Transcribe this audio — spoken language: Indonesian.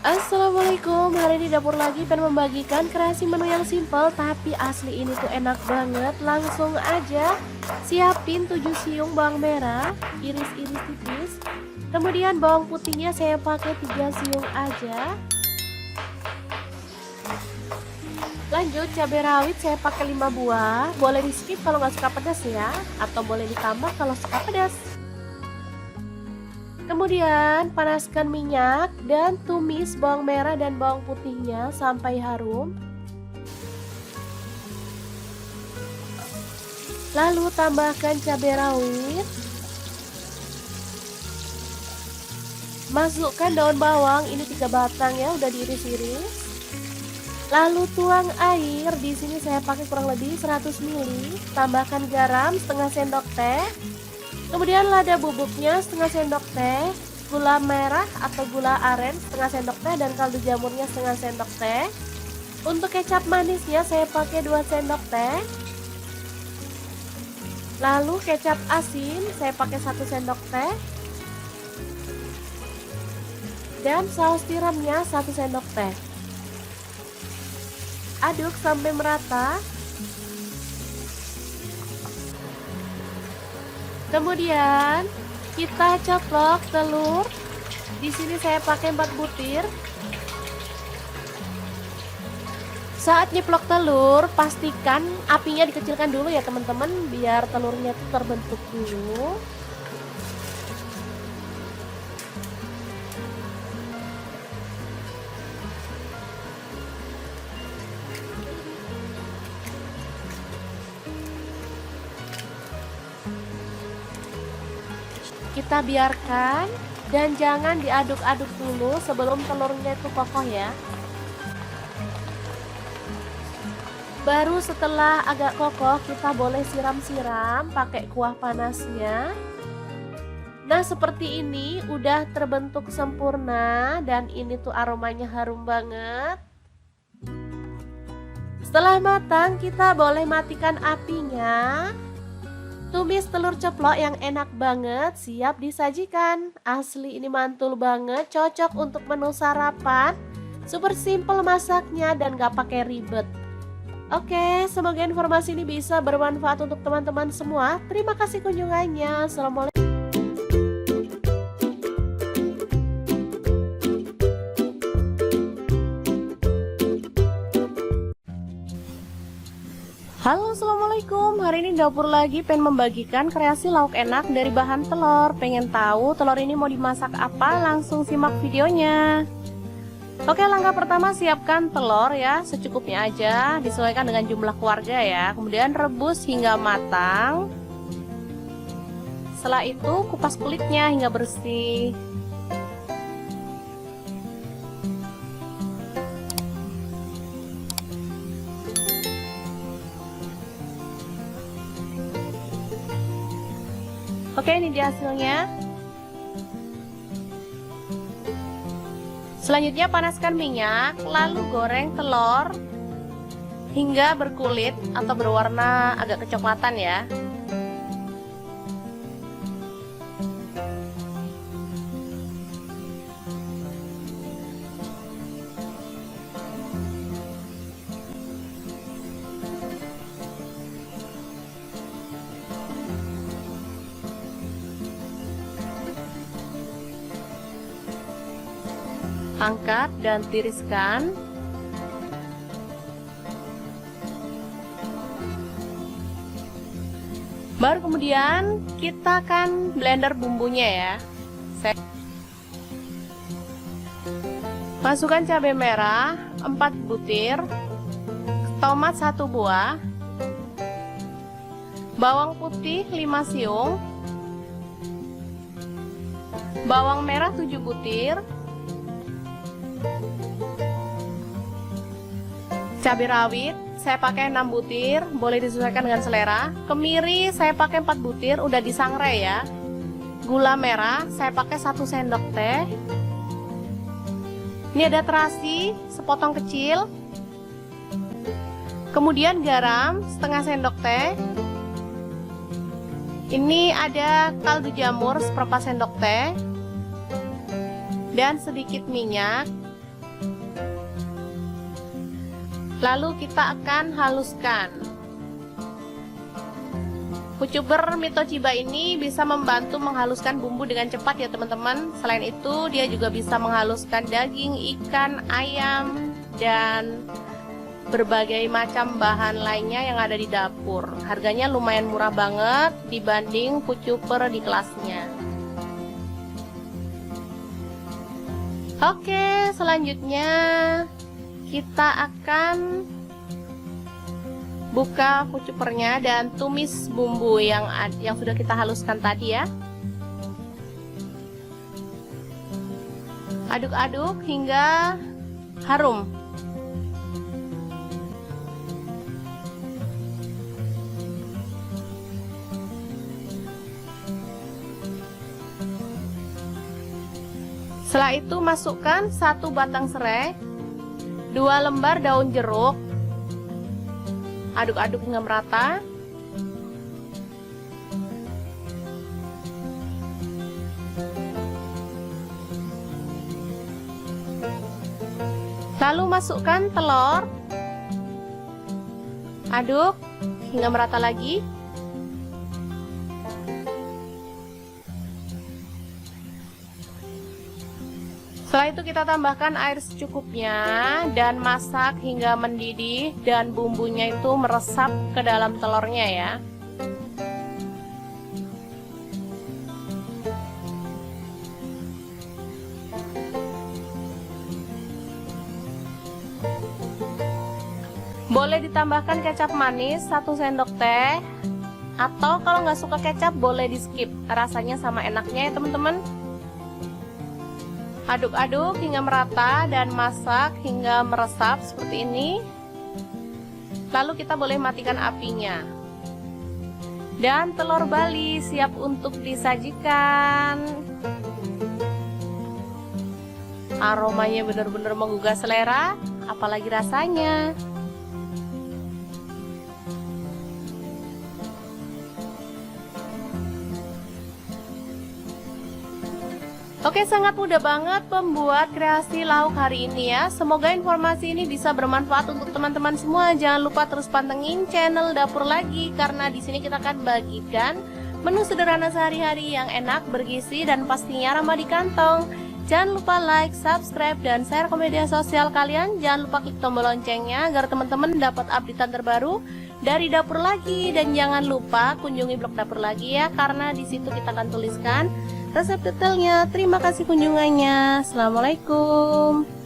Assalamualaikum, hari ini dapur lagi pengen membagikan kreasi menu yang simple tapi asli ini tuh enak banget. Langsung aja siapin 7 siung bawang merah, iris-iris tipis. Kemudian bawang putihnya saya pakai 3 siung aja. Lanjut cabai rawit saya pakai 5 buah. Boleh di skip kalau nggak suka pedas ya, atau boleh ditambah kalau suka pedas. Kemudian panaskan minyak dan tumis bawang merah dan bawang putihnya sampai harum. Lalu tambahkan cabai rawit. Masukkan daun bawang, ini 3 batang ya, udah diiris-iris. Lalu tuang air, di sini saya pakai kurang lebih 100 ml. Tambahkan garam setengah sendok teh. Kemudian lada bubuknya setengah sendok teh, gula merah atau gula aren setengah sendok teh, dan kaldu jamurnya setengah sendok teh. Untuk kecap manisnya saya pakai 2 sendok teh. Lalu kecap asin saya pakai 1 sendok teh. Dan saus tiramnya 1 sendok teh. Aduk sampai merata. Kemudian kita ceplok telur. Di sini saya pakai 4 butir. Saat nyeplok telur, pastikan apinya dikecilkan dulu ya teman-teman, biar telurnya itu terbentuk dulu. Kita biarkan dan jangan diaduk-aduk dulu sebelum telurnya itu kokoh ya. Baru setelah agak kokoh kita boleh siram-siram pakai kuah panasnya. Nah seperti ini udah terbentuk sempurna dan ini tuh aromanya harum banget. Setelah matang kita boleh matikan apinya. Tumis telur ceplok yang enak banget siap disajikan. Asli ini mantul banget, cocok untuk menu sarapan. Super simple masaknya dan gak pakai ribet. Oke, semoga informasi ini bisa bermanfaat untuk teman-teman semua. Terima kasih kunjungannya. Assalamualaikum. Halo, assalamualaikum. Hari ini dapur lagi pengen membagikan kreasi lauk enak dari bahan telur. Pengen tahu telur ini mau dimasak apa? Langsung simak videonya. Oke, langkah pertama siapkan telur ya, secukupnya aja, disesuaikan dengan jumlah keluarga ya. Kemudian rebus hingga matang. Setelah itu kupas kulitnya hingga bersih. Oke, ini dia hasilnya. Selanjutnya panaskan minyak, lalu goreng telur hingga berkulit atau berwarna agak kecoklatan ya. Angkat dan tiriskan. Baru kemudian kita akan blender bumbunya ya. Masukkan cabai merah 4 butir, tomat 1 buah, bawang putih 5 siung, bawang merah 7 butir, cabai rawit saya pakai 6 butir, boleh disesuaikan dengan selera. Kemiri saya pakai 4 butir, udah disangrai ya. Gula merah saya pakai 1 sendok teh. Ini ada terasi sepotong kecil. Kemudian garam setengah sendok teh. Ini ada kaldu jamur seperempat sendok teh dan sedikit minyak. Lalu kita akan haluskan. Pucuber Mitochiba ini bisa membantu menghaluskan bumbu dengan cepat ya teman-teman. Selain itu dia juga bisa menghaluskan daging, ikan, ayam, dan berbagai macam bahan lainnya yang ada di dapur. Harganya lumayan murah banget dibanding pucuber di kelasnya. Oke, selanjutnya kita akan buka pucupernya dan tumis bumbu yang sudah kita haluskan tadi ya. Aduk-aduk hingga harum. Setelah itu masukkan 1 batang serai, 2 lembar daun jeruk. Aduk-aduk hingga merata. Lalu masukkan telur. Aduk hingga merata lagi. Setelah itu kita tambahkan air secukupnya dan masak hingga mendidih dan bumbunya itu meresap ke dalam telurnya ya. Boleh ditambahkan kecap manis 1 sendok teh, atau kalau nggak suka kecap boleh di skip, rasanya sama enaknya ya teman-teman. Aduk-aduk hingga merata dan masak hingga meresap seperti ini. Lalu kita boleh matikan apinya. Dan telur Bali siap untuk disajikan. Aromanya benar-benar menggugah selera, apalagi rasanya. Oke, sangat mudah banget membuat kreasi lauk hari ini ya. Semoga informasi ini bisa bermanfaat untuk teman-teman semua. Jangan lupa terus pantengin channel Dapur Lagi, karena di sini kita akan bagikan menu sederhana sehari-hari yang enak, bergizi, dan pastinya ramah di kantong. Jangan lupa like, subscribe, dan share ke media sosial kalian. Jangan lupa klik tombol loncengnya agar teman-teman dapat updatean terbaru dari Dapur Lagi. Dan jangan lupa kunjungi blog Dapur Lagi ya, karena di situ kita akan tuliskan resep detailnya. Terima kasih kunjungannya. Assalamualaikum.